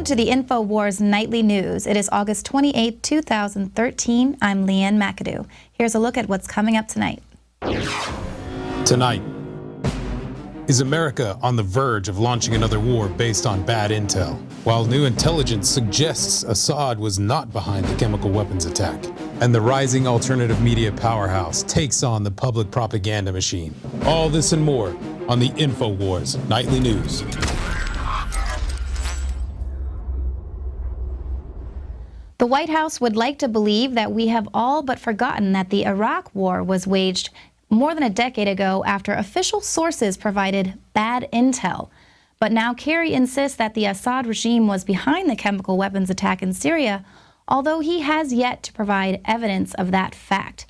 to the Infowars Nightly News. It is August 28, 2013. I'm Lee Ann McAdoo. Here's a look at what's coming up tonight. Tonight, is America on the verge of launching another war based on bad intel? While new intelligence suggests Assad was not behind the chemical weapons attack, and the rising alternative media powerhouse takes on the public propaganda machine. All this and more on the Infowars Nightly News. The White House would like to believe that we have all but forgotten that the Iraq War was waged more than a decade ago after official sources provided bad intel. But now Kerry insists that the Assad regime was behind the chemical weapons attack in Syria, although he has yet to provide evidence of that fact.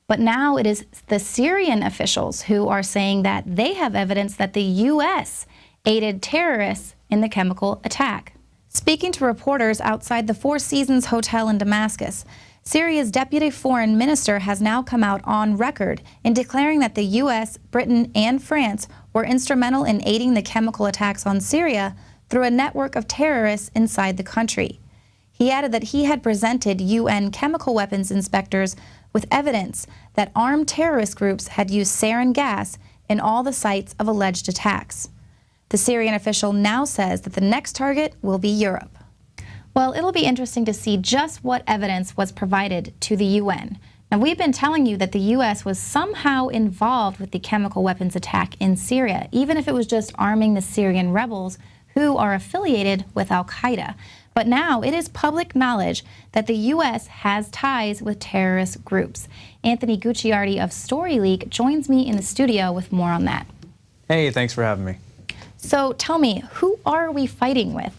But now it is the Syrian officials who are saying that they have evidence that the U.S. aided terrorists in the chemical attack. Speaking to reporters outside the Four Seasons Hotel in Damascus, Syria's deputy foreign minister has now come out on record in declaring that the U.S., Britain, and France were instrumental in aiding the chemical attacks on Syria through a network of terrorists inside the country. He added that he had presented UN chemical weapons inspectors with evidence that armed terrorist groups had used sarin gas in all the sites of alleged attacks. The Syrian official now says that the next target will be Europe. Well, it'll be interesting to see just what evidence was provided to the UN. Now, we've been telling you that the U.S. was somehow involved with the chemical weapons attack in Syria, even if it was just arming the Syrian rebels who are affiliated with al-Qaeda. But now it is public knowledge that the U.S. has ties with terrorist groups. Anthony Gucciardi of StoryLeak joins me in the studio with more on that. Hey, thanks for having me. So tell me, who are we fighting with?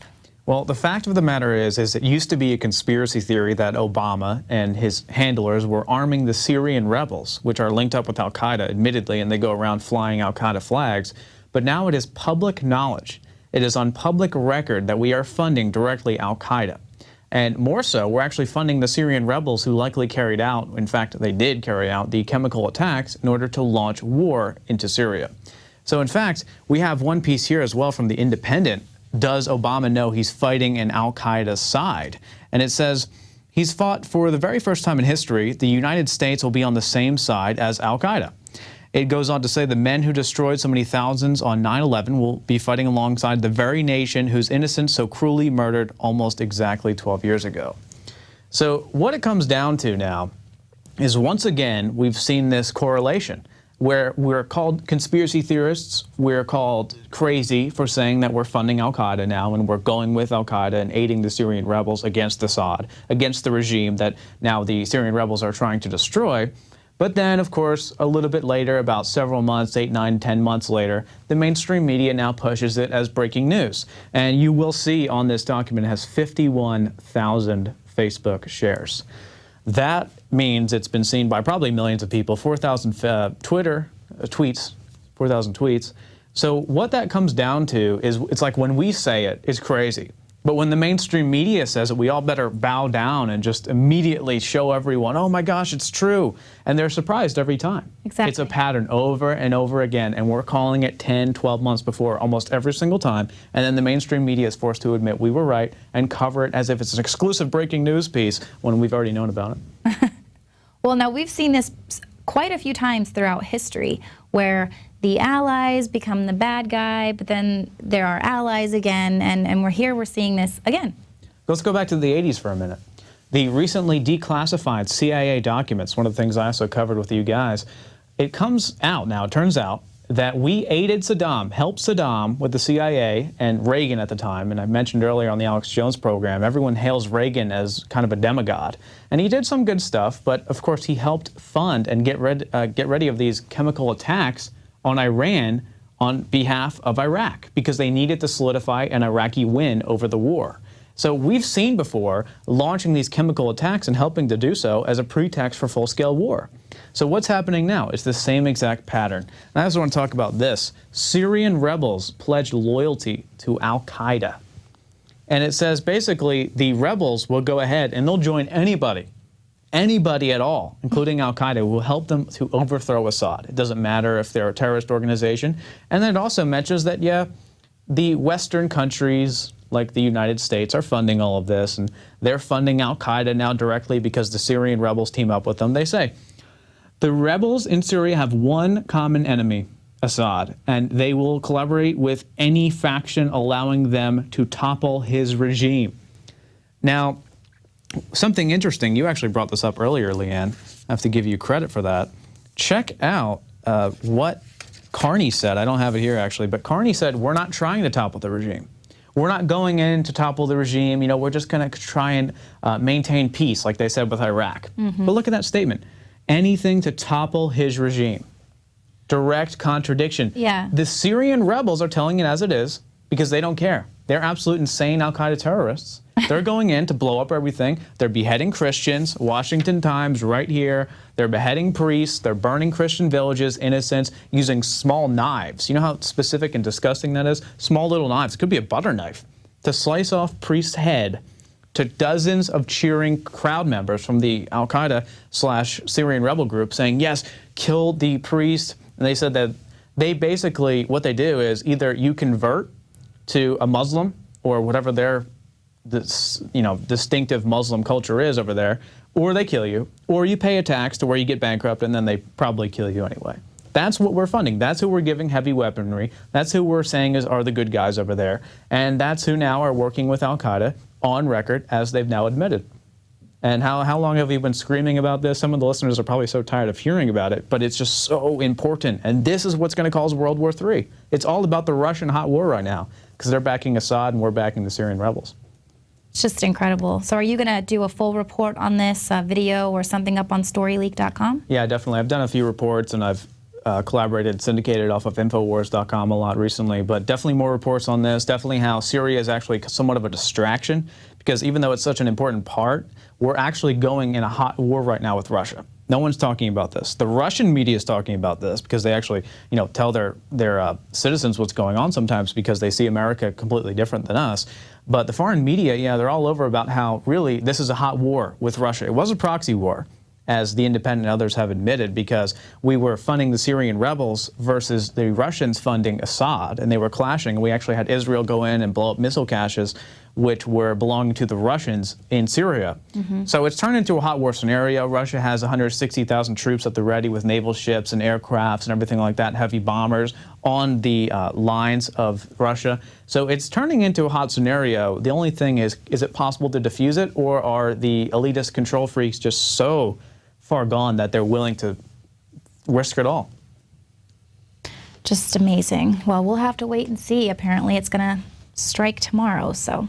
Well, the fact of the matter is it used to be a conspiracy theory that Obama and his handlers were arming the Syrian rebels, which are linked up with al-Qaeda, admittedly, and they go around flying al-Qaeda flags. But now it is public knowledge. It is on public record that we are funding directly al-Qaeda. And more so, we're actually funding the Syrian rebels who likely carried out, in fact, they did carry out the chemical attacks in order to launch war into Syria. So in fact, we have one piece here as well from The Independent. Does Obama know he's fighting an al-Qaeda side? And it says, he's fought for the very first time in history, the United States will be on the same side as al-Qaeda. It goes on to say the men who destroyed so many thousands on 9/11 will be fighting alongside the very nation whose innocents so cruelly murdered almost exactly 12 years ago. So what it comes down to now is, once again, we've seen this correlation where we're called conspiracy theorists, we're called crazy for saying that we're funding al-Qaeda now and we're going with al-Qaeda and aiding the Syrian rebels against Assad, against the regime that now the Syrian rebels are trying to destroy. But then, of course, a little bit later, about several months, 8, 9, 10 months later, the mainstream media now pushes it as breaking news. And you will see on this document it has 51,000 Facebook shares. That means it's been seen by probably millions of people, 4,000 tweets. So what that comes down to is, it's like when we say it, it's crazy. But when the mainstream media says it, we all better bow down and just immediately show everyone, oh my gosh, it's true. And they're surprised every time. Exactly. It's a pattern over and over again, and we're calling it 10, 12 months before almost every single time. And then the mainstream media is forced to admit we were right and cover it as if it's an exclusive breaking news piece when we've already known about it. Well, now we've seen this quite a few times throughout history where the allies become the bad guy, but then there are allies again, and we're seeing this again. Let's go back to the 80s for a minute. The recently declassified CIA documents, one of the things I also covered with you guys, it comes out now, it turns out, that we aided Saddam, helped Saddam with the CIA and Reagan at the time, and I mentioned earlier on the Alex Jones program, everyone hails Reagan as kind of a demigod. And he did some good stuff, but of course he helped fund and get ready of these chemical attacks on Iran on behalf of Iraq, because they needed to solidify an Iraqi win over the war. So we've seen before launching these chemical attacks and helping to do so as a pretext for full-scale war. So what's happening now? It's the same exact pattern. And I also want to talk about this. Syrian rebels pledged loyalty to al-Qaeda. And it says basically the rebels will go ahead and they'll join anybody at all, including al-Qaeda, will help them to overthrow Assad. It doesn't matter if they're a terrorist organization. And then it also mentions that, yeah, the Western countries, like the United States, are funding all of this, and they're funding al-Qaeda now directly because the Syrian rebels team up with them. They say, the rebels in Syria have one common enemy, Assad, and they will collaborate with any faction allowing them to topple his regime. Now, something interesting, you actually brought this up earlier, Lee Ann. I have to give you credit for that. Check out what Carney said. I don't have it here actually, but Carney said, we're not trying to topple the regime. We're not going in to topple the regime. You know, we're just going to try and maintain peace, like they said with Iraq. But look at that statement. Anything to topple his regime. Direct contradiction. Yeah. The Syrian rebels are telling it as it is because they don't care. They're absolute insane al-Qaeda terrorists. They're going in to blow up everything. They're beheading Christians. Washington Times right here. They're beheading priests. They're burning Christian villages, innocents, using small knives. You know how specific and disgusting that is? Small little knives. It could be a butter knife to slice off priest's head to dozens of cheering crowd members from the al-Qaeda/Syrian rebel group saying, yes, kill the priest. And they said that they basically, what they do is either you convert to a Muslim or whatever their distinctive Muslim culture is over there, or they kill you, or you pay a tax to where you get bankrupt and then they probably kill you anyway. That's what we're funding. That's who we're giving heavy weaponry. That's who we're saying are the good guys over there. And that's who now are working with al-Qaeda on record, as they've now admitted. And how long have we been screaming about this? Some of the listeners are probably so tired of hearing about it, but it's just so important. And this is what's going to cause World War III. It's all about the Russian hot war right now, because they're backing Assad and we're backing the Syrian rebels. It's just incredible. So are you going to do a full report on this video or something up on storyleak.com? Yeah, definitely. I've done a few reports, and I've collaborated, syndicated off of Infowars.com a lot recently, but definitely more reports on this. Definitely how Syria is actually somewhat of a distraction, because even though it's such an important part, we're actually going in a hot war right now with Russia. No one's talking about this. The Russian media is talking about this because they actually, tell their citizens what's going on sometimes because they see America completely different than us. But the foreign media, yeah, they're all over about how really this is a hot war with Russia. It was a proxy war, as the Independent and others have admitted, because we were funding the Syrian rebels versus the Russians funding Assad, and they were clashing. We actually had Israel go in and blow up missile caches which were belonging to the Russians in Syria. So it's turned into a hot war scenario. Russia has 160,000 troops at the ready with naval ships and aircrafts and everything like that, heavy bombers on the lines of Russia. So it's turning into a hot scenario. The only thing is it possible to defuse it, or are the elitist control freaks just so far gone that they're willing to risk it all? Just amazing. Well, we'll have to wait and see. Apparently it's going to strike tomorrow, so.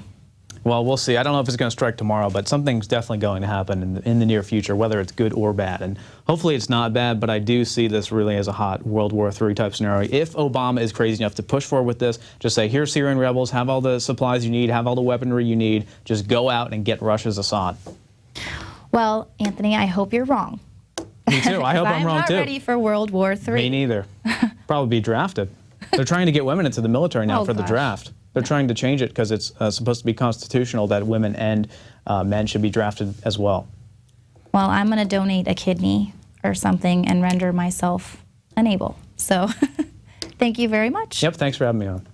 Well, we'll see. I don't know if it's going to strike tomorrow, but something's definitely going to happen in the near future, whether it's good or bad. And hopefully it's not bad, but I do see this really as a hot World War III type scenario. If Obama is crazy enough to push forward with this, just say, here's Syrian rebels, have all the supplies you need, have all the weaponry you need, just go out and get Russia's Assad. Well, Anthony, I hope you're wrong. Me too. I hope I'm wrong too. I'm not ready for World War III. Me neither. Probably be drafted. They're trying to get women into the military now for the draft. They're trying to change it because it's supposed to be constitutional that women and men should be drafted as well. Well, I'm going to donate a kidney or something and render myself unable. So thank you very much. Yep, thanks for having me on.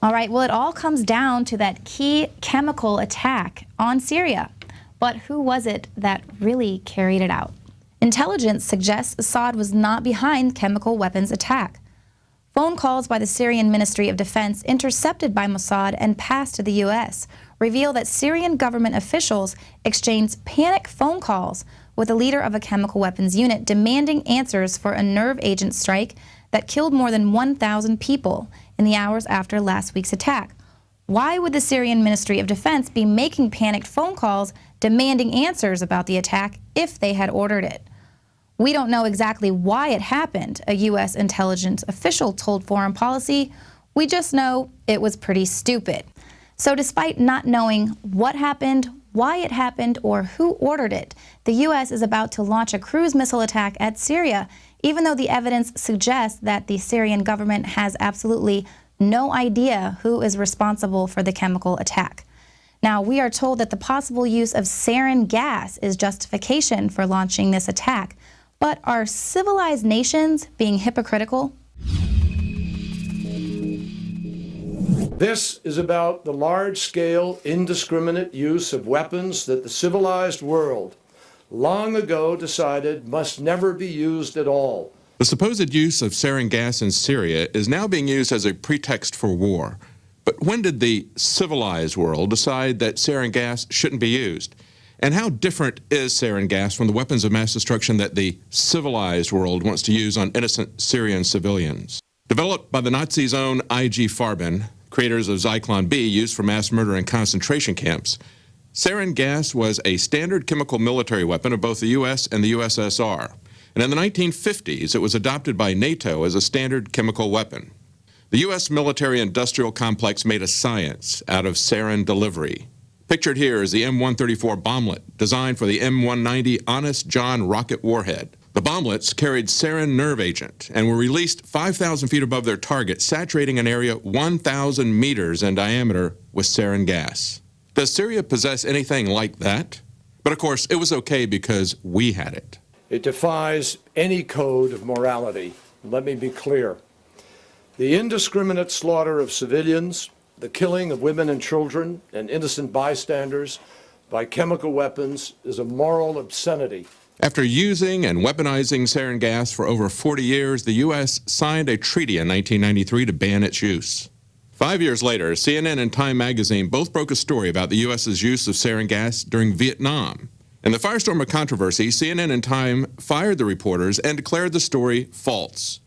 All right, well, it all comes down to that key chemical attack on Syria. But who was it that really carried it out? Intelligence suggests Assad was not behind chemical weapons attack. Phone calls by the Syrian Ministry of Defense intercepted by Mossad and passed to the U.S. reveal that Syrian government officials exchanged panic phone calls with a leader of a chemical weapons unit demanding answers for a nerve agent strike that killed more than 1,000 people in the hours after last week's attack. Why would the Syrian Ministry of Defense be making panicked phone calls demanding answers about the attack if they had ordered it? We don't know exactly why it happened, a U.S. intelligence official told Foreign Policy. We just know it was pretty stupid. So despite not knowing what happened, why it happened, or who ordered it, the U.S. is about to launch a cruise missile attack at Syria, even though the evidence suggests that the Syrian government has absolutely no idea who is responsible for the chemical attack. Now, we are told that the possible use of sarin gas is justification for launching this attack. But are civilized nations being hypocritical? This is about the large-scale, indiscriminate use of weapons that the civilized world long ago decided must never be used at all. The supposed use of sarin gas in Syria is now being used as a pretext for war. But when did the civilized world decide that sarin gas shouldn't be used? And how different is sarin gas from the weapons of mass destruction that the civilized world wants to use on innocent Syrian civilians? Developed by the Nazis' own IG Farben, creators of Zyklon B used for mass murder in concentration camps, sarin gas was a standard chemical military weapon of both the U.S. and the USSR. And in the 1950s, it was adopted by NATO as a standard chemical weapon. The U.S. military-industrial complex made a science out of sarin delivery. Pictured here is the M134 bomblet, designed for the M190 Honest John rocket warhead. The bomblets carried sarin nerve agent and were released 5,000 feet above their target, saturating an area 1,000 meters in diameter with sarin gas. Does Syria possess anything like that? But of course, it was okay because we had it. It defies any code of morality. Let me be clear. The indiscriminate slaughter of civilians, the killing of women and children and innocent bystanders by chemical weapons is a moral obscenity. After using and weaponizing sarin gas for over 40 years, the U.S. signed a treaty in 1993 to ban its use. 5 years later, CNN and Time magazine both broke a story about the U.S.'s use of sarin gas during Vietnam. In the firestorm of controversy, CNN and Time fired the reporters and declared the story false.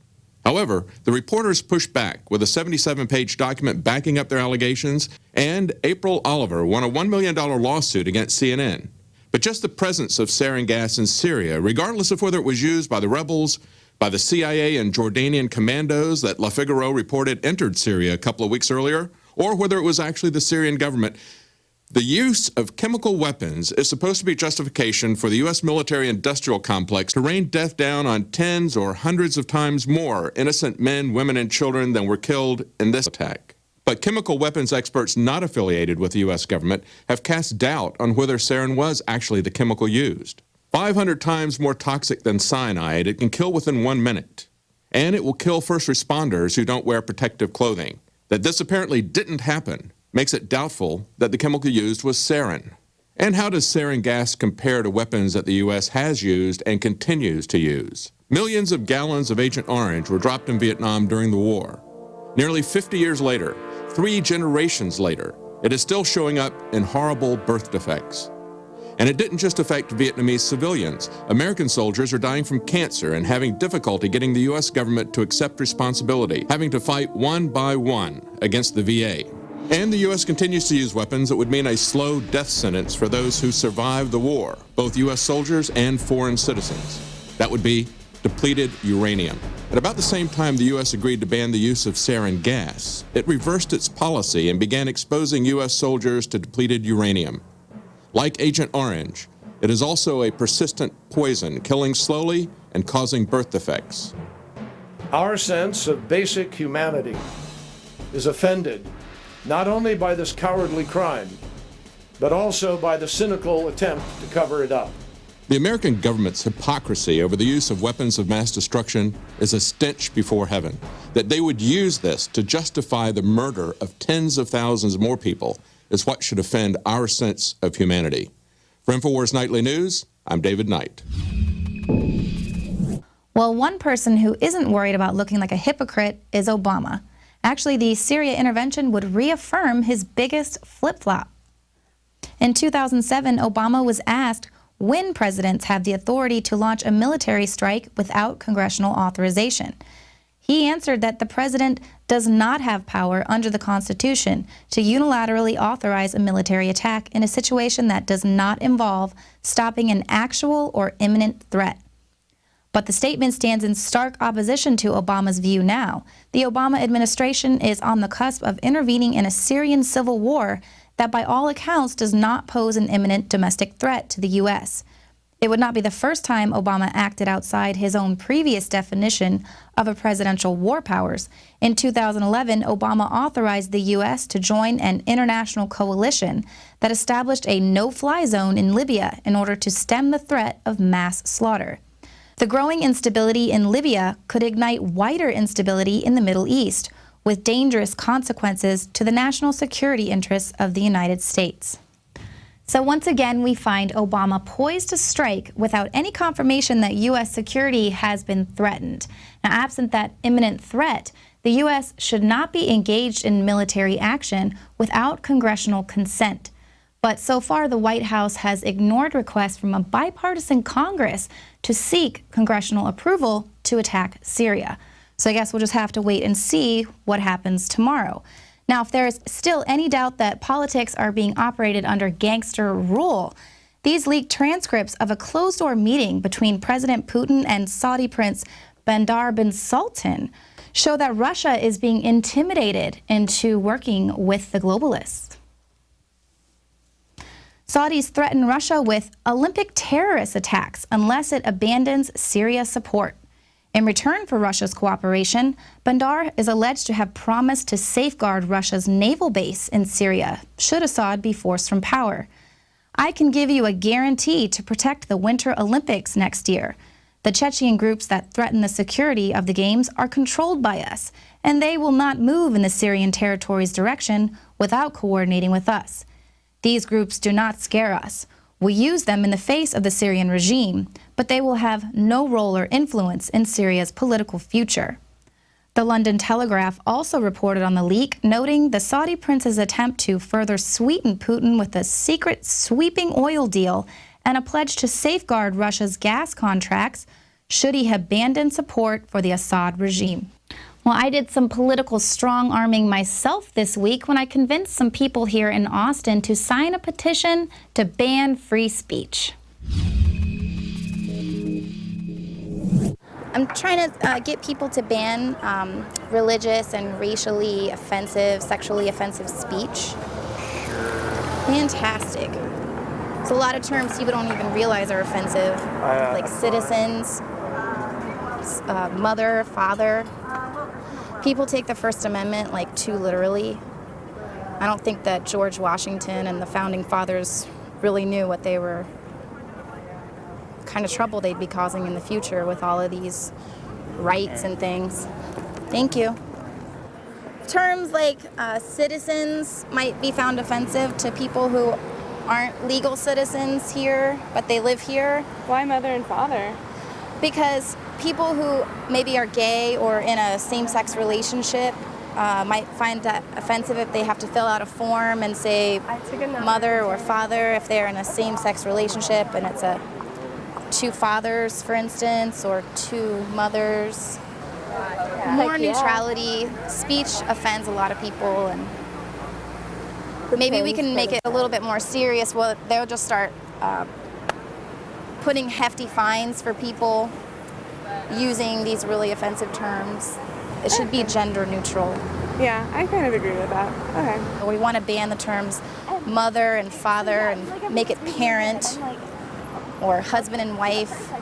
However, the reporters pushed back with a 77-page document backing up their allegations, and April Oliver won a $1 million lawsuit against CNN. But just the presence of sarin gas in Syria, regardless of whether it was used by the rebels, by the CIA and Jordanian commandos that Le Figaro reported entered Syria a couple of weeks earlier, or whether it was actually the Syrian government, the use of chemical weapons is supposed to be justification for the U.S. military-industrial complex to rain death down on tens or hundreds of times more innocent men, women, and children than were killed in this attack. But chemical weapons experts not affiliated with the U.S. government have cast doubt on whether sarin was actually the chemical used. 500 times more toxic than cyanide, it can kill within 1 minute. And it will kill first responders who don't wear protective clothing. That this apparently didn't happen makes it doubtful that the chemical used was sarin. And how does sarin gas compare to weapons that the U.S. has used and continues to use? Millions of gallons of Agent Orange were dropped in Vietnam during the war. Nearly 50 years later, 3 generations later, it is still showing up in horrible birth defects. And it didn't just affect Vietnamese civilians. American soldiers are dying from cancer and having difficulty getting the U.S. government to accept responsibility, having to fight one by one against the VA. And the U.S. continues to use weapons that would mean a slow death sentence for those who survived the war, both U.S. soldiers and foreign citizens. That would be depleted uranium. At about the same time the U.S. agreed to ban the use of sarin gas, it reversed its policy and began exposing U.S. soldiers to depleted uranium. Like Agent Orange, it is also a persistent poison, killing slowly and causing birth defects. Our sense of basic humanity is offended not only by this cowardly crime, but also by the cynical attempt to cover it up. The American government's hypocrisy over the use of weapons of mass destruction is a stench before heaven. That they would use this to justify the murder of tens of thousands more people is what should offend our sense of humanity. For Infowars Nightly News, I'm David Knight. Well, one person who isn't worried about looking like a hypocrite is Obama. Actually, the Syria intervention would reaffirm his biggest flip-flop. In 2007, Obama was asked when presidents have the authority to launch a military strike without congressional authorization. He answered that the president does not have power under the Constitution to unilaterally authorize a military attack in a situation that does not involve stopping an actual or imminent threat. But the statement stands in stark opposition to Obama's view now. The Obama administration is on the cusp of intervening in a Syrian civil war that by all accounts does not pose an imminent domestic threat to the U.S. It would not be the first time Obama acted outside his own previous definition of a presidential war powers. In 2011, Obama authorized the U.S. to join an international coalition that established a no-fly zone in Libya in order to stem the threat of mass slaughter. The growing instability in Libya could ignite wider instability in the Middle East, with dangerous consequences to the national security interests of the United States. So once again, we find Obama poised to strike without any confirmation that U.S. security has been threatened. Now, absent that imminent threat, the U.S. should not be engaged in military action without congressional consent. But so far, the White House has ignored requests from a bipartisan Congress to seek congressional approval to attack Syria. So I guess we'll just have to wait and see what happens tomorrow. Now, if there's still any doubt that politics are being operated under gangster rule, these leaked transcripts of a closed-door meeting between President Putin and Saudi Prince Bandar bin Sultan show that Russia is being intimidated into working with the globalists. Saudis threaten Russia with Olympic terrorist attacks unless it abandons Syria support. In return for Russia's cooperation, Bandar is alleged to have promised to safeguard Russia's naval base in Syria should Assad be forced from power. I can give you a guarantee to protect the Winter Olympics next year. The Chechen groups that threaten the security of the Games are controlled by us, and they will not move in the Syrian territory's direction without coordinating with us. These groups do not scare us. We use them in the face of the Syrian regime, but they will have no role or influence in Syria's political future. The London Telegraph also reported on the leak, noting the Saudi prince's attempt to further sweeten Putin with a secret sweeping oil deal and a pledge to safeguard Russia's gas contracts should he abandon support for the Assad regime. Well, I did some political strong-arming myself this week when I convinced some people here in Austin to sign a petition to ban free speech. I'm trying to get people to ban religious and racially offensive, sexually offensive speech. Fantastic. It's a lot of terms people don't even realize are offensive, like citizens, mother, father. People take the First Amendment like too literally. I don't think that George Washington and the founding fathers really knew what they were, kind of trouble they'd be causing in the future with all of these rights and things. Thank you. Terms like citizens might be found offensive to people who aren't legal citizens here, but they live here. Why mother and father? Because people who maybe are gay or in a same-sex relationship might find that offensive if they have to fill out a form and say mother or father if they're in a same-sex relationship and it's two fathers, for instance, or two mothers. More neutrality. Speech offends a lot of people, and maybe we can make it a little bit more serious. Well, they'll just start putting hefty fines for people using these really offensive terms. It should be gender neutral. Yeah, I kind of agree with that. Okay. We want to ban the terms mother and father and make it parent or husband and wife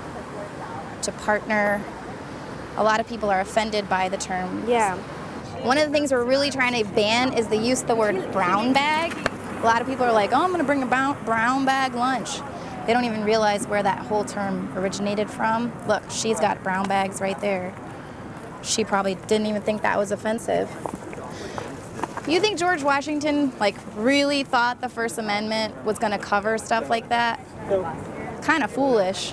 to partner. A lot of people are offended by the term. Yeah. One of the things we're really trying to ban is the use of the word brown bag. A lot of people are like, oh, I'm going to bring a brown bag lunch. They don't even realize where that whole term originated from. Look, she's got brown bags right there. She probably didn't even think that was offensive. You think George Washington, really thought the First Amendment was going to cover stuff like that? Kind of foolish.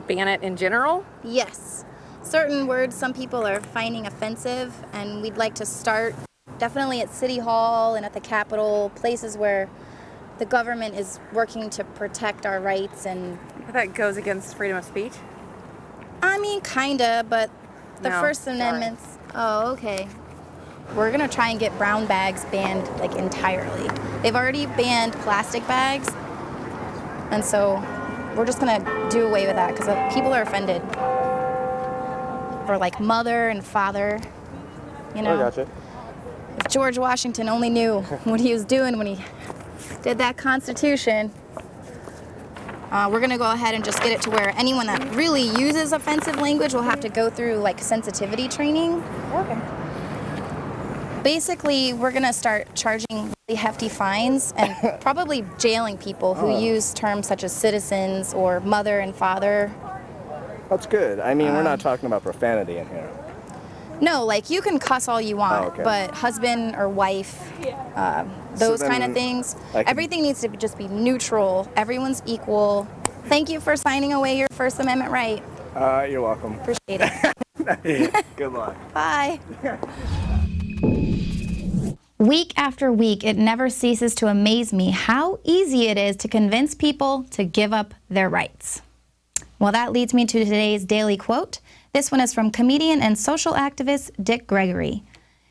Ban it in general? Yes. Certain words some people are finding offensive, and we'd like to start definitely at City Hall and at the Capitol, places where the government is working to protect our rights. And That goes against freedom of speech? I mean, kinda, but the No, First Amendment's... Oh, okay. We're gonna try and get brown bags banned, entirely. They've already banned plastic bags, and so we're just gonna do away with that, because people are offended. For, mother and father, you know? I gotcha. If George Washington only knew what he was doing when he did that Constitution. We're going to go ahead and just get it to where anyone that really uses offensive language will have to go through sensitivity training. Okay. basically, we're going to start charging really hefty fines and probably jailing people who use terms such as citizens or mother and father. That's good. I mean, we're not talking about profanity in here. No, like you can cuss all you want, okay. but husband or wife, those kind of things, everything needs to just be neutral. Everyone's equal. Thank you for signing away your First Amendment right. You're welcome. Appreciate it. Good luck. Bye. Week after week, it never ceases to amaze me how easy it is to convince people to give up their rights. Well, that leads me to today's daily quote. This one is from comedian and social activist Dick Gregory.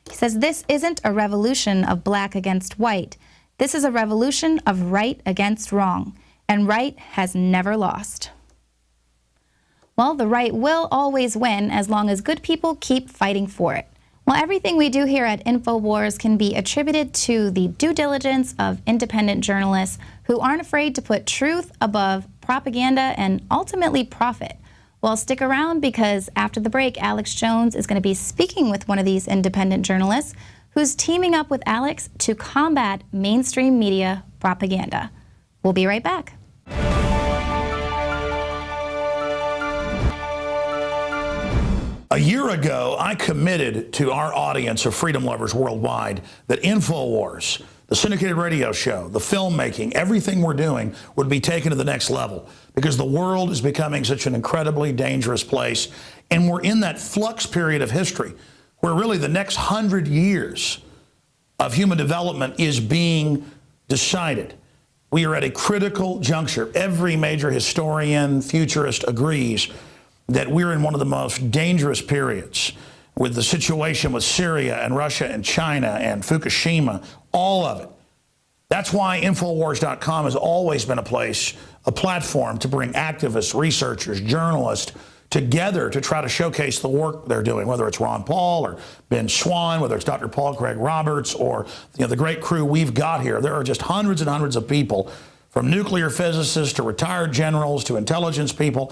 He says, "This isn't a revolution of black against white. This is a revolution of right against wrong, and right has never lost." Well, the right will always win as long as good people keep fighting for it. Well, everything we do here at Infowars can be attributed to the due diligence of independent journalists who aren't afraid to put truth above propaganda and ultimately profit. Well, stick around because after the break, Alex Jones is going to be speaking with one of these independent journalists who's teaming up with Alex to combat mainstream media propaganda. We'll be right back. A year ago, I committed to our audience of freedom lovers worldwide that Infowars, the syndicated radio show, the filmmaking, everything we're doing would be taken to the next level because the world is becoming such an incredibly dangerous place. And we're in that flux period of history where really the next 100 years of human development is being decided. We are at a critical juncture. Every major historian, futurist agrees that we're in one of the most dangerous periods with the situation with Syria and Russia and China and Fukushima, all of it. That's why Infowars.com has always been a platform to bring activists, researchers, journalists together to try to showcase the work they're doing, whether it's Ron Paul or Ben Schwann, whether it's Dr. Paul Craig Roberts, or the great crew we've got here. There are just hundreds and hundreds of people, from nuclear physicists to retired generals to intelligence people,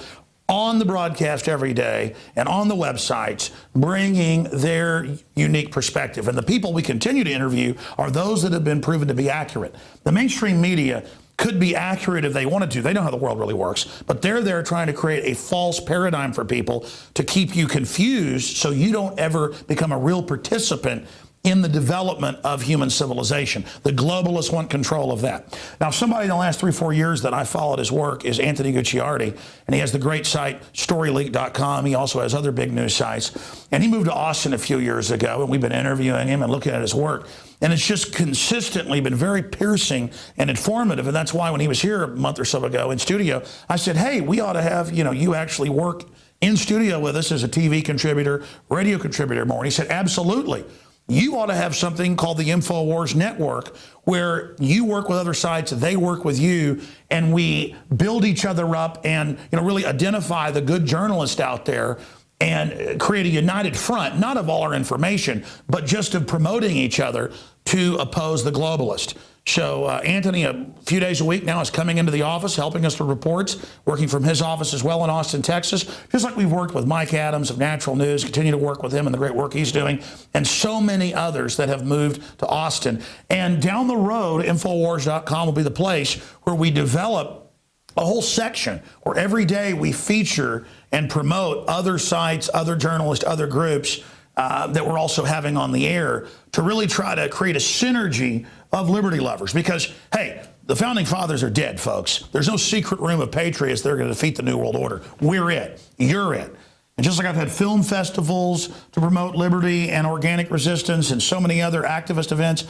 on the broadcast every day and on the websites, bringing their unique perspective. And the people we continue to interview are those that have been proven to be accurate. The mainstream media could be accurate if they wanted to. They know how the world really works. But they're there trying to create a false paradigm for people to keep you confused so you don't ever become a real participant in the development of human civilization. The globalists want control of that. Now, somebody in the last 3-4 years that I followed his work is Anthony Gucciardi, and he has the great site StoryLeak.com. He also has other big news sites. And he moved to Austin a few years ago, and we've been interviewing him and looking at his work. And it's just consistently been very piercing and informative. And that's why when he was here a month or so ago in studio, I said, hey, we ought to have, you actually work in studio with us as a TV contributor, radio contributor more. And he said, absolutely. You ought to have something called the Infowars Network where you work with other sites, they work with you, and we build each other up and really identify the good journalists out there and create a united front, not of all our information, but just of promoting each other to oppose the globalist. So Anthony, a few days a week now, is coming into the office, helping us with reports, working from his office as well in Austin, Texas, just like we've worked with Mike Adams of Natural News, continue to work with him and the great work he's doing, and so many others that have moved to Austin. And down the road, Infowars.com will be the place where we develop a whole section where every day we feature and promote other sites, other journalists, other groups that we're also having on the air to really try to create a synergy of liberty lovers. Because, hey, the Founding Fathers are dead, folks. There's no secret room of patriots that are going to defeat the New World Order. We're it. You're it. And just like I've had film festivals to promote liberty and organic resistance and so many other activist events,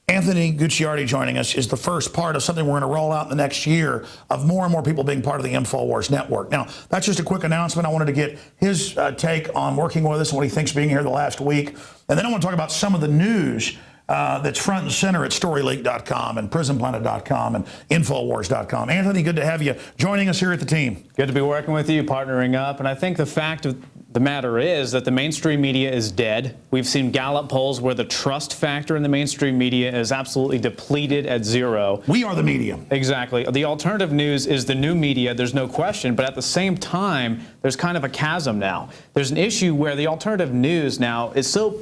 Anthony Gucciardi joining us is the first part of something we're going to roll out in the next year of more and more people being part of the Infowars Network. Now, that's just a quick announcement. I wanted to get his take on working with us and what he thinks being here the last week. And then I want to talk about some of the news that's front and center at StoryLeak.com and PrisonPlanet.com and Infowars.com. Anthony, good to have you joining us here at the team. Good to be working with you, partnering up. And I think the fact of the matter is that the mainstream media is dead. We've seen Gallup polls where the trust factor in the mainstream media is absolutely depleted at zero. We are the media. Exactly. The alternative news is the new media, there's no question, but at the same time, there's kind of a chasm now. There's an issue where the alternative news now is so,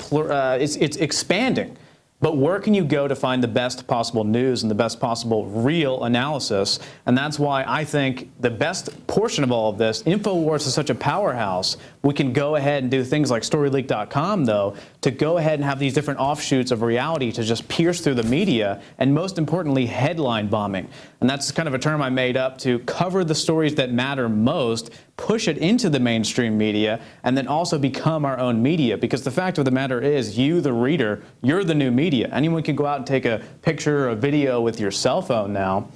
it's expanding. But where can you go to find the best possible news and the best possible real analysis? And that's why I think the best portion of all of this, Infowars is such a powerhouse. We can go ahead and do things like StoryLeak.com, though, to go ahead and have these different offshoots of reality to just pierce through the media, and most importantly, headline bombing. And that's kind of a term I made up to cover the stories that matter most, push it into the mainstream media, and then also become our own media. Because the fact of the matter is, you, the reader, you're the new media. Anyone can go out and take a picture or a video with your cell phone now.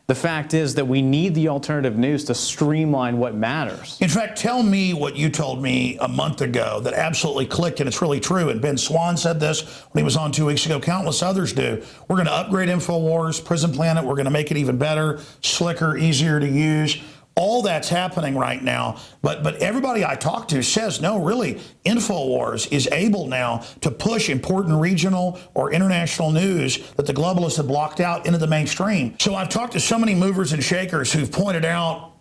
The fact is that we need the alternative news to streamline what matters. In fact, tell me what you told me a month ago that absolutely clicked, and it's really true. And Ben Swan said this when he was on 2 weeks ago. Countless others do. We're going to upgrade Infowars, Prison Planet. We're going to make it even better, slicker, easier to use. All that's happening right now, but everybody I talk to says, no, really, Infowars is able now to push important regional or international news that the globalists have blocked out into the mainstream. So I've talked to so many movers and shakers who've pointed out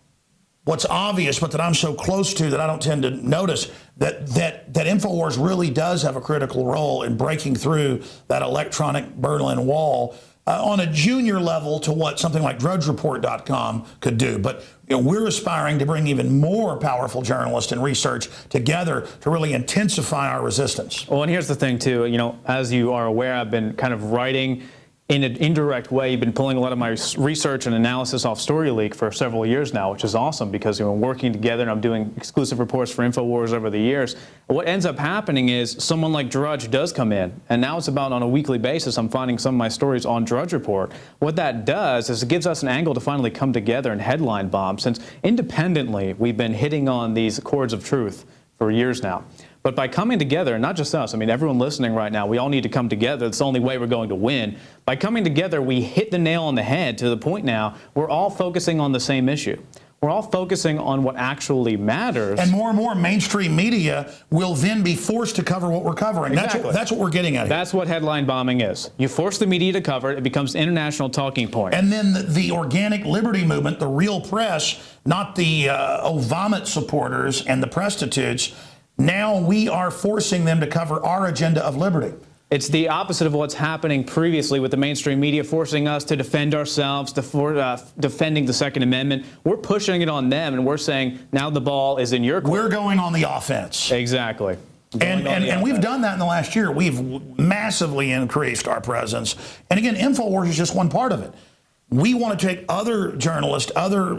what's obvious, but that I'm so close to that I don't tend to notice, that Infowars really does have a critical role in breaking through that electronic Berlin Wall on a junior level to what something like DrudgeReport.com could do. But we're aspiring to bring even more powerful journalists and research together to really intensify our resistance. Well, and here's the thing, too. As you are aware, I've been kind of writing in an indirect way. You've been pulling a lot of my research and analysis off StoryLeak for several years now, which is awesome because we're working together and I'm doing exclusive reports for Infowars over the years. What ends up happening is someone like Drudge does come in, and now it's about on a weekly basis I'm finding some of my stories on Drudge Report. What that does is it gives us an angle to finally come together and headline bomb, since independently we've been hitting on these chords of truth for years now. But by coming together, and not just us, I mean, everyone listening right now, we all need to come together. It's the only way we're going to win. By coming together, we hit the nail on the head to the point now we're all focusing on the same issue. We're all focusing on what actually matters. And more mainstream media will then be forced to cover what we're covering. Exactly. That's what we're getting at here. That's what headline bombing is. You force the media to cover it, it becomes an international talking point. And then the organic liberty movement, the real press, not the vomit supporters and the prostitutes, now we are forcing them to cover our agenda of liberty. It's the opposite of what's happening previously with the mainstream media forcing us to defend ourselves, defending the Second Amendment. We're pushing it on them, and we're saying, now the ball is in your court. We're going on the offense. Exactly. And we've done that in the last year. We've massively increased our presence. And again, Infowars is just one part of it. We want to take other journalists, other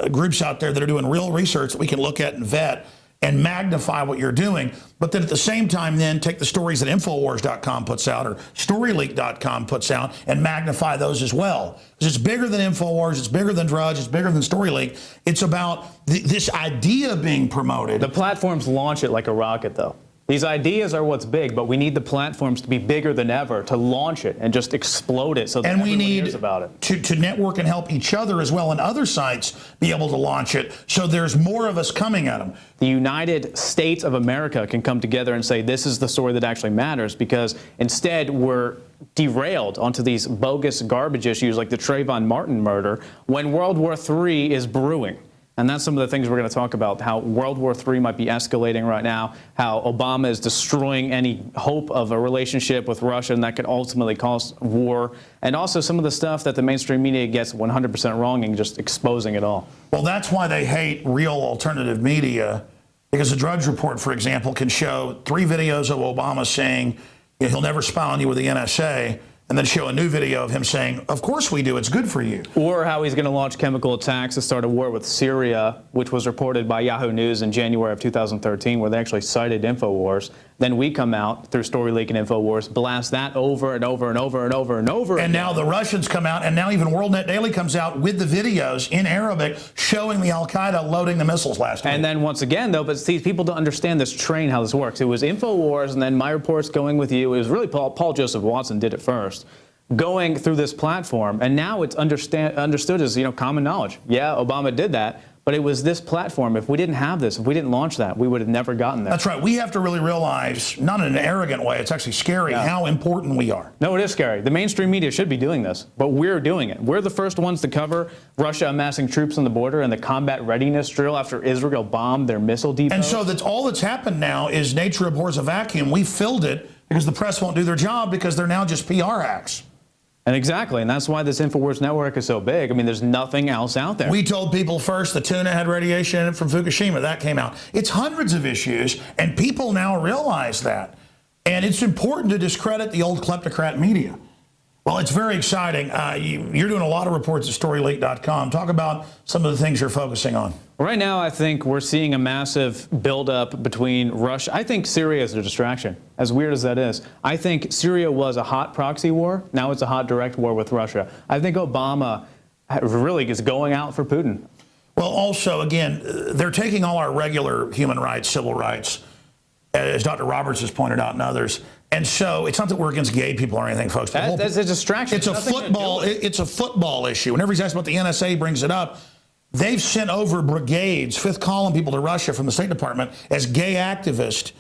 groups out there that are doing real research that we can look at and vet and magnify what you're doing, but then at the same time then take the stories that Infowars.com puts out or StoryLeak.com puts out and magnify those as well. Because it's bigger than Infowars, it's bigger than Drudge, it's bigger than StoryLeak. It's about this idea being promoted. The platforms launch it like a rocket, though. These ideas are what's big, but we need the platforms to be bigger than ever to launch it and just explode it so that everyone hears about it. To network and help each other as well, and other sites be able to launch it so there's more of us coming at them. The United States of America can come together and say this is the story that actually matters, because instead we're derailed onto these bogus garbage issues like the Trayvon Martin murder when World War III is brewing. And that's some of the things we're going to talk about, how World War III might be escalating right now, how Obama is destroying any hope of a relationship with Russia, and that could ultimately cause war, and also some of the stuff that the mainstream media gets 100% wrong and just exposing it all. Well, that's why they hate real alternative media, because the Drudge Report, for example, can show 3 videos of Obama saying he'll never spy on you with the NSA, and then show a new video of him saying, of course we do, it's good for you. Or how he's going to launch chemical attacks to start a war with Syria, which was reported by Yahoo News in January of 2013, where they actually cited Infowars. Then we come out through StoryLeak and Infowars, blast that over and over and over and over and over again. And now the Russians come out, and now even WorldNet Daily comes out with the videos in Arabic showing the Al-Qaeda loading the missiles last week. And then once again, though, but see, people don't understand this train, how this works. It was Infowars, and then my reports going with you. It was really Paul Joseph Watson did it first, going through this platform, and now it's understood as common knowledge. Yeah, Obama did that, But it was this platform. If we didn't have this, if we didn't launch that, we would have never gotten there. That's right. We have to really realize, not in an arrogant way, it's actually scary how important we are. No, it is scary. The mainstream media should be doing this, but we're doing it. We're the first ones to cover Russia amassing troops on the border and the combat readiness drill after Israel bombed their missile depot. And so that's all that's happened now is nature abhors a vacuum. We filled it because the press won't do their job because they're now just PR hacks. And exactly, and that's why this Infowars network is so big. I mean, there's nothing else out there. We told people first the tuna had radiation in it from Fukushima. That came out. It's hundreds of issues, and people now realize that. And it's important to discredit the old kleptocrat media. Well, it's very exciting. You're doing a lot of reports at StoryLeak.com. Talk about some of the things you're focusing on. Right now, I think we're seeing a massive buildup between Russia. I think Syria is a distraction, as weird as that is. I think Syria was a hot proxy war. Now it's a hot direct war with Russia. I think Obama really is going out for Putin. Well, also, again, they're taking all our regular human rights, civil rights, as Dr. Roberts has pointed out and others. And so it's not that we're against gay people or anything, folks. That's a distraction. It's a football. It's a football issue. Whenever he's asked about the NSA, he brings it up. They've sent over brigades, fifth column people to Russia from the State Department as gay activists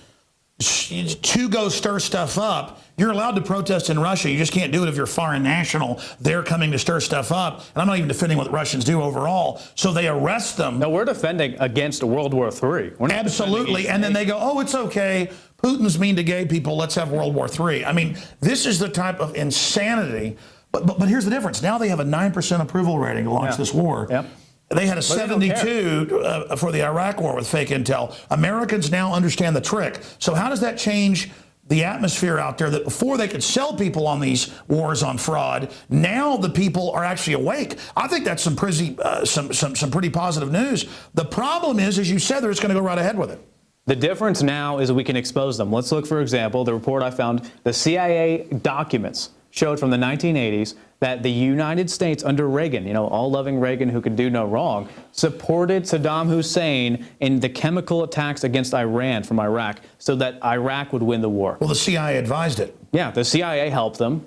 to go stir stuff up. You're allowed to protest in Russia. You just can't do it if you're foreign national. They're coming to stir stuff up. And I'm not even defending what the Russians do overall. So they arrest them. No, we're defending against World War III. Absolutely. And then they go, oh, it's okay. Putin's mean to gay people. Let's have World War III. I mean, this is the type of insanity. But here's the difference. Now they have a 9% approval rating to launch this war. Yep. They had a 72 for the Iraq war with fake intel. Americans now understand the trick. So how does that change the atmosphere out there that before they could sell people on these wars on fraud, now the people are actually awake? I think that's some pretty positive news. The problem is, as you said, they're just going to go right ahead with it. The difference now is we can expose them. Let's look, for example, the report I found, the CIA documents showed from the 1980s that the United States under Reagan, you know, all-loving Reagan who could do no wrong, supported Saddam Hussein in the chemical attacks against Iran from Iraq so that Iraq would win the war. Well, the CIA advised it. Yeah, the CIA helped them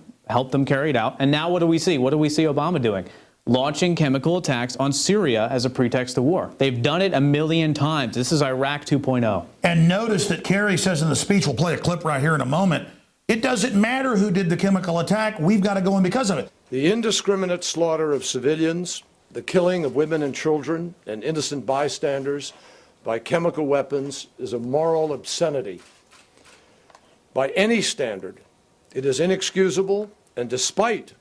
carry it out. And now what do we see? What do we see Obama doing? Launching chemical attacks on Syria as a pretext to war. They've done it a million times. This is Iraq 2.0. And notice that Kerry says in the speech, we'll play a clip right here in a moment, it doesn't matter who did the chemical attack. We've got to go in because of it. The indiscriminate slaughter of civilians, the killing of women and children and innocent bystanders by chemical weapons is a moral obscenity. By any standard, it is inexcusable, and despite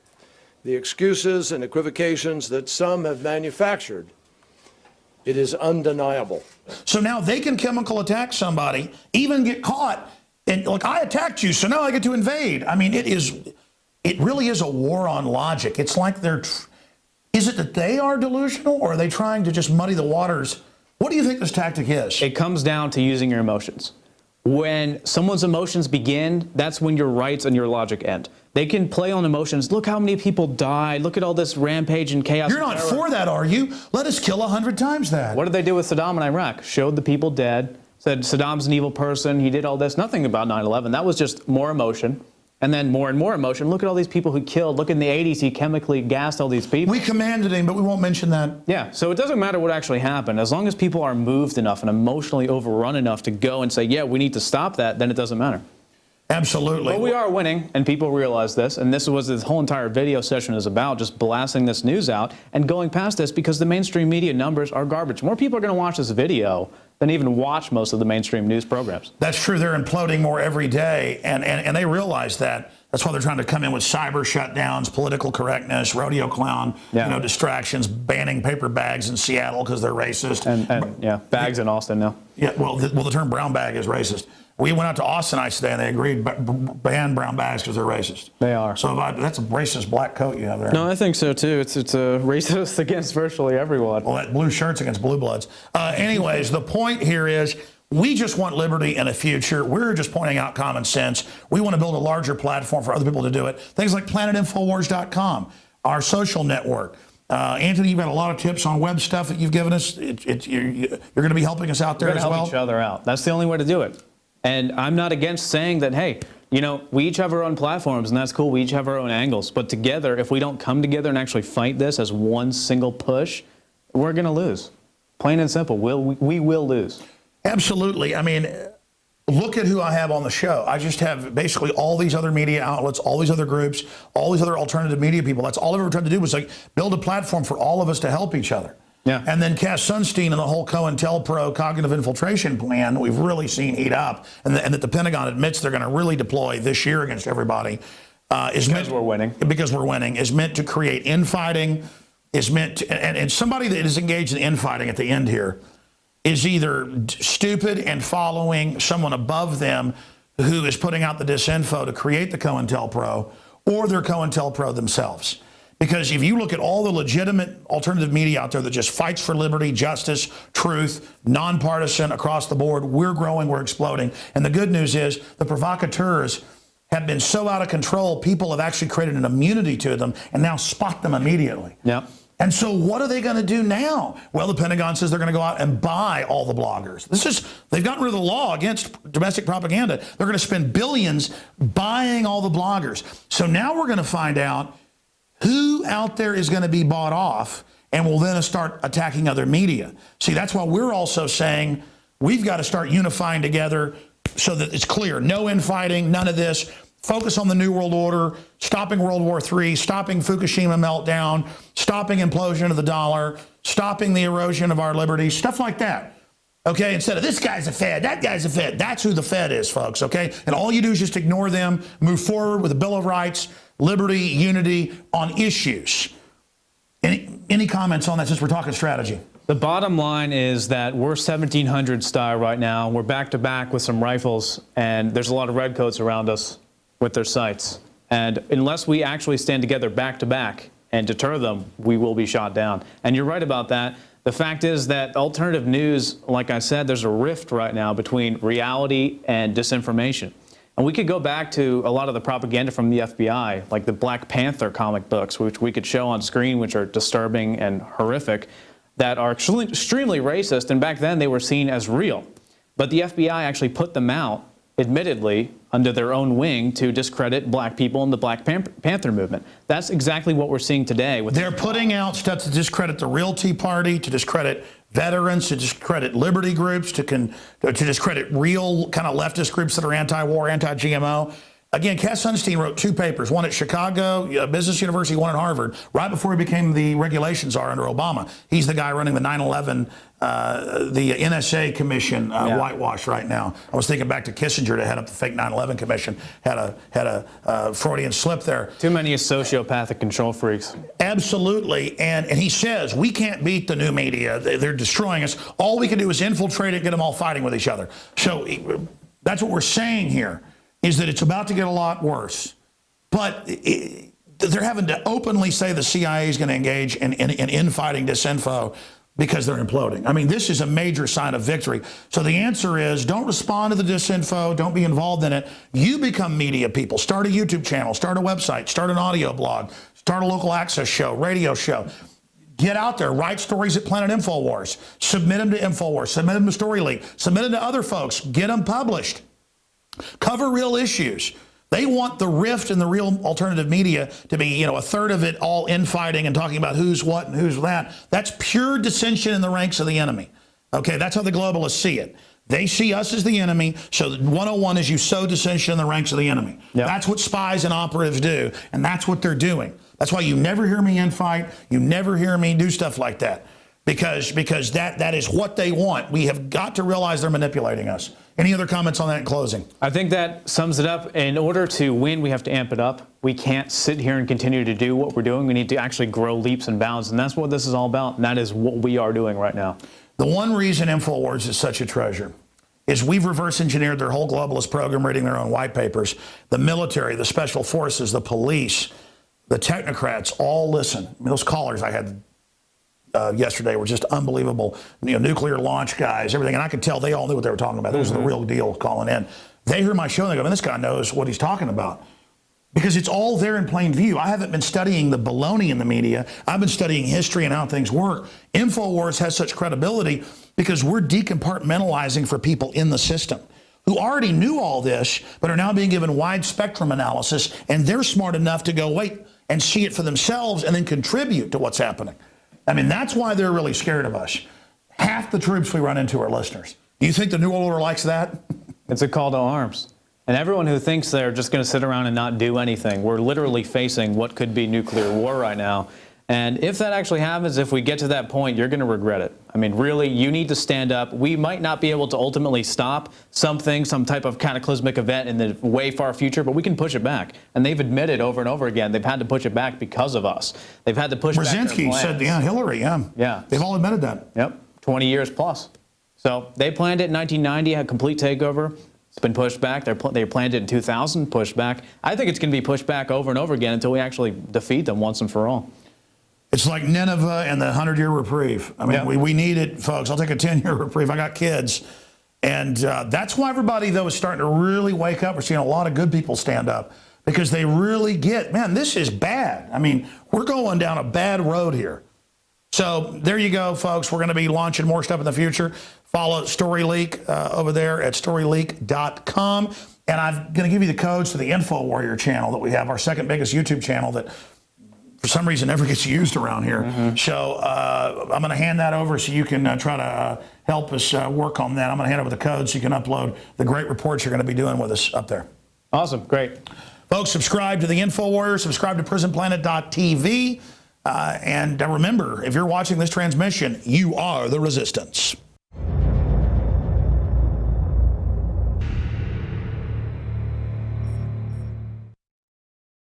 the excuses and equivocations that some have manufactured, it is undeniable. So now they can chemical attack somebody, even get caught, and look, I attacked you, so now I get to invade. I mean, it really is a war on logic. It's like is it that they are delusional, or are they trying to just muddy the waters? What do you think this tactic is? It comes down to using your emotions. When someone's emotions begin, that's when your rights and your logic end. They can play on emotions. Look how many people died. Look at all this rampage and chaos. You're not for that, are you? Let us kill 100 times that. What did they do with Saddam in Iraq? Showed the people dead, said Saddam's an evil person, he did all this. Nothing about 9/11. That was just more emotion. And then more and more emotion. Look at all these people who killed. Look, in the 80s, he chemically gassed all these people. We commanded him, but we won't mention that. Yeah, so it doesn't matter what actually happened. As long as people are moved enough and emotionally overrun enough to go and say, yeah, we need to stop that, then it doesn't matter. Absolutely. But we are winning, and people realize this, and this is what this whole entire video session is about, just blasting this news out and going past this because the mainstream media numbers are garbage. More people are going to watch this video than even watch most of the mainstream news programs. That's true. They're imploding more every day, and they realize that. That's why they're trying to come in with cyber shutdowns, political correctness, rodeo clown, distractions, banning paper bags in Seattle because they're racist. And bags in Austin now. Yeah, well, the term brown bag is racist. We went out to Austinites today, and they agreed ban brown bags because they're racist. They are. So that's a racist black coat you have there. No, I think so too. It's a racist against virtually everyone. Well, that blue shirt's against blue bloods. Anyways, the point here is we just want liberty and a future. We're just pointing out common sense. We want to build a larger platform for other people to do it. Things like planetinfowars.com, our social network. Anthony, you've got a lot of tips on web stuff that you've given us. You're going to be helping us out there as well. Help each other out. That's the only way to do it. And I'm not against saying that, hey, you know, we each have our own platforms, and that's cool. We each have our own angles. But together, if we don't come together and actually fight this as one single push, we're going to lose. Plain and simple, we will lose. Absolutely. I mean, look at who I have on the show. I just have basically all these other media outlets, all these other groups, all these other alternative media people. That's all I've ever tried to do was like build a platform for all of us to help each other. Yeah. And then Cass Sunstein and the whole COINTELPRO cognitive infiltration plan we've really seen heat up, and that the Pentagon admits they're going to really deploy this year against everybody. Because we're winning. Because we're winning, is meant to create infighting, is meant to, and somebody that is engaged in infighting at the end here is either stupid and following someone above them who is putting out the disinfo to create the COINTELPRO, or they're COINTELPRO themselves. Because if you look at all the legitimate alternative media out there that just fights for liberty, justice, truth, nonpartisan across the board, we're growing, we're exploding. And the good news is the provocateurs have been so out of control, people have actually created an immunity to them and now spot them immediately. Yeah. And so what are they going to do now? Well, the Pentagon says they're going to go out and buy all the bloggers. They've gotten rid of the law against domestic propaganda. They're going to spend billions buying all the bloggers. So now we're going to find out who out there is going to be bought off and will then start attacking other media. See, that's why we're also saying we've got to start unifying together so that it's clear. No infighting, none of this. Focus on the New World Order, stopping World War III, stopping Fukushima meltdown, stopping implosion of the dollar, stopping the erosion of our liberties, stuff like that. Okay, instead of this guy's a Fed, that guy's a Fed. That's who the Fed is, folks, okay? And all you do is just ignore them, move forward with the Bill of Rights, liberty, unity on issues. Any comments on that since we're talking strategy? The bottom line is that we're 1700 style right now. We're back to back with some rifles, and there's a lot of redcoats around us with their sights. And unless we actually stand together back to back and deter them, we will be shot down. And you're right about that. The fact is that alternative news, like I said, there's a rift right now between reality and disinformation. And we could go back to a lot of the propaganda from the FBI, like the Black Panther comic books, which we could show on screen, which are disturbing and horrific, that are extremely racist. And back then they were seen as real. But the FBI actually put them out, admittedly, under their own wing to discredit black people in the Black Panther movement. That's exactly what we're seeing today. They're putting out stuff to discredit the real Tea Party, to discredit veterans, to discredit liberty groups, to discredit real kind of leftist groups that are anti-war, anti-GMO. Again, Cass Sunstein wrote 2 papers, one at Chicago Business University, one at Harvard, right before he became the regulations czar under Obama. He's the guy running the 9/11, the NSA commission whitewash right now. I was thinking back to Kissinger to head up the fake 9/11 commission, had a Freudian slip there. Too many sociopathic control freaks. Absolutely, and he says, we can't beat the new media. They're destroying us. All we can do is infiltrate it, get them all fighting with each other. So that's what we're saying here, is that it's about to get a lot worse. But they're having to openly say the CIA is going to engage in infighting disinfo because they're imploding. I mean, this is a major sign of victory. So the answer is, don't respond to the disinfo, don't be involved in it. You become media people. Start a YouTube channel, start a website, start an audio blog, start a local access show, radio show. Get out there, write stories at Planet Infowars, submit them to Infowars, submit them to StoryLeak, submit them to other folks, get them published. Cover real issues. They want the rift in the real alternative media to be, a third of it all infighting and talking about who's what and who's that. That's pure dissension in the ranks of the enemy. Okay, that's how the globalists see it. They see us as the enemy, so 101 is you sow dissension in the ranks of the enemy. Yep. That's what spies and operatives do, and that's what they're doing. That's why you never hear me infight, you never hear me do stuff like that, because that is what they want. We have got to realize they're manipulating us. Any other comments on that in closing? I think that sums it up. In order to win, we have to amp it up. We can't sit here and continue to do what we're doing. We need to actually grow leaps and bounds, and that's what this is all about, and that is what we are doing right now. The one reason Infowars is such a treasure is we've reverse engineered their whole globalist program, reading their own white papers. The military, the special forces, the police, the technocrats all listen. I mean, those callers I had yesterday were just unbelievable. Nuclear launch guys, everything. And I could tell they all knew what they were talking about. It was the real deal calling in. They hear my show and they go, man, this guy knows what he's talking about. Because it's all there in plain view. I haven't been studying the baloney in the media. I've been studying history and how things work. Infowars has such credibility because we're decompartmentalizing for people in the system who already knew all this, but are now being given wide spectrum analysis, and they're smart enough to go, wait, and see it for themselves and then contribute to what's happening. I mean, that's why they're really scared of us. half the troops we run into are listeners. Do you think the New World Order likes that? It's a call to arms. And everyone who thinks they're just going to sit around and not do anything, we're literally facing what could be nuclear war right now. And if that actually happens, if we get to that point, you're going to regret it. I mean, really, you need to stand up. We might not be able to ultimately stop something, some type of cataclysmic event in the way far future, but we can push it back. And they've admitted over and over again they've had to push it back because of us. They've had to push back their Brzezinski plans. said, yeah, Hillary, yeah. Yeah. They've all admitted that. Yep, 20 years plus. So they planned it in 1990, a complete takeover. It's been pushed back. They planned it in 2000, pushed back. I think it's going to be pushed back over and over again until we actually defeat them once and for all. It's like Nineveh and the 100-year reprieve. I mean, we need it, folks. I'll take a 10-year reprieve. I got kids. And that's why everybody, though, is starting to really wake up. We're seeing a lot of good people stand up because they really get, man, this is bad. I mean, we're going down a bad road here. So there you go, folks. We're going to be launching more stuff in the future. Follow StoryLeak over there at StoryLeak.com. And I'm going to give you the codes to the Info Warrior channel that we have, our second biggest YouTube channel that for some reason never gets used around here. So I'm going to hand that over so you can try to help us work on that. I'm going to hand over the code so you can upload the great reports you're going to be doing with us up there. Awesome. Great. Folks, subscribe to the Info Warrior, subscribe to prisonplanet.tv. And remember, if you're watching this transmission, you are the resistance.